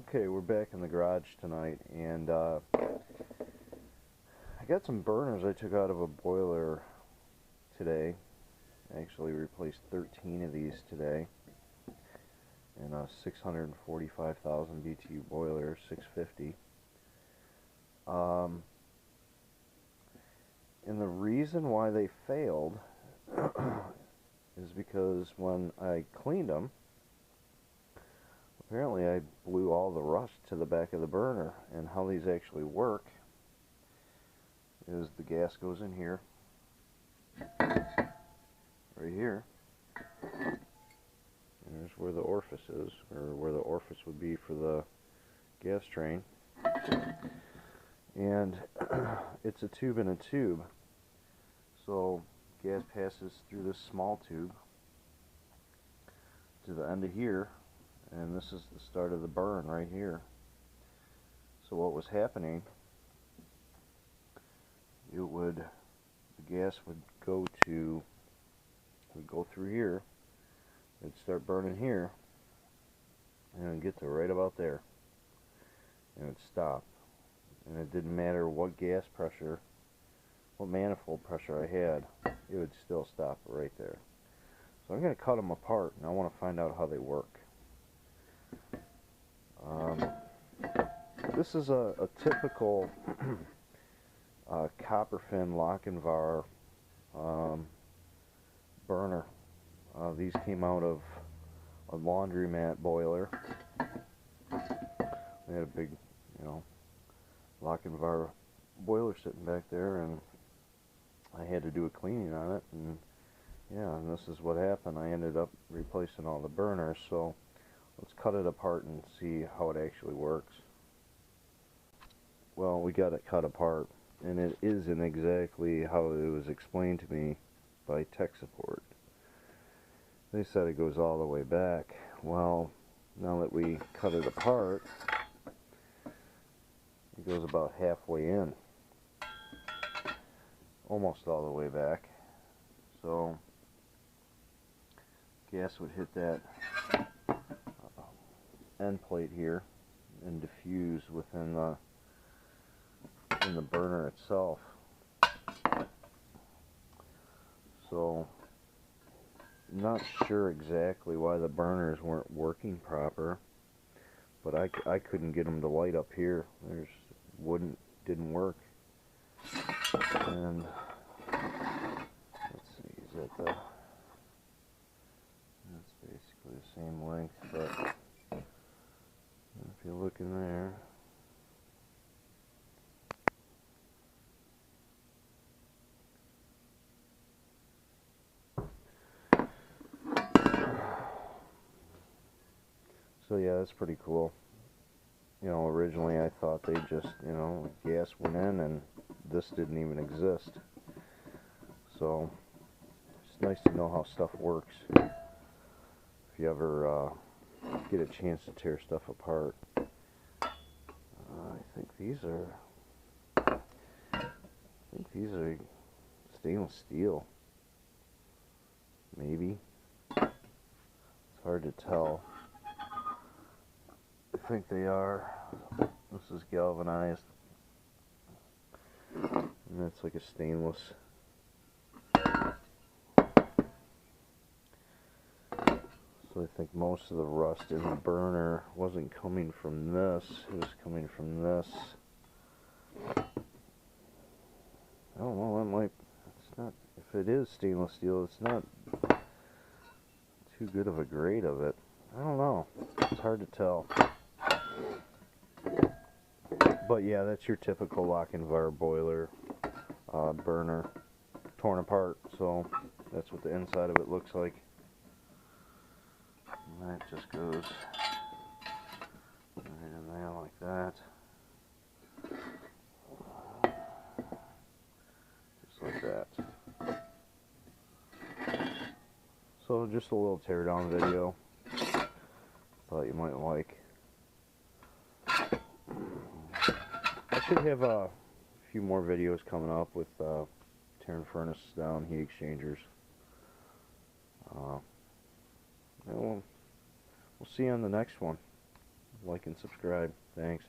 Okay, we're back in the garage tonight, and I got some burners I took out of a boiler today. I actually replaced 13 of these today in a 645,000 BTU boiler, 650. And the reason why they failed is because when I cleaned them, apparently I blew all the rust to the back of the burner. And how these actually work is the gas goes in here, right here, and there's where the orifice is, or where the orifice would be for the gas train. And it's a tube in a tube, so gas passes through this small tube to the end of here, and this is the start of the burn right here. So what was happening, the gas would go through here, it'd start burning here, and it'd get to right about there, and it'd stop. And it didn't matter what gas pressure, what manifold pressure I had, it would still stop right there. So I'm going to cut them apart, and I want to find out how they work. This is a typical copper fin Lochinvar burner. These came out of a laundromat boiler. They had a big, Lochinvar boiler sitting back there, and I had to do a cleaning on it, and yeah, and this is what happened. I ended up replacing all the burners, so let's cut it apart and see how it actually works. Well, we got it cut apart, and it isn't exactly how it was explained to me by tech support. They said it goes all the way back. Well, now that we cut it apart, it goes about halfway in, almost all the way back. So gas would hit that end plate here and diffuse within the burner itself. So I'm not sure exactly why the burners weren't working proper, but I couldn't get them to light up here. Didn't work. And let's see, is that that's basically the same length, but if you look in there, so yeah, that's pretty cool. Originally I thought they just, gas went in and this didn't even exist. So it's nice to know how stuff works if you ever get a chance to tear stuff apart. I think these are stainless steel. Maybe. It's hard to tell. I think they are. This is galvanized, and that's like a stainless. So I think most of the rust in the burner wasn't coming from this, it was coming from this. I don't know, it's not, if it is stainless steel, it's not too good of a grade of it. I don't know, it's hard to tell. But yeah, that's your typical Lochinvar boiler burner, torn apart. So that's what the inside of it looks like. And that just goes right in there like that. Just like that. So just a little teardown video. Thought you might like. I should have a few more videos coming up with tearing furnaces down, heat exchangers. We'll see you on the next one. like and subscribe. Thanks.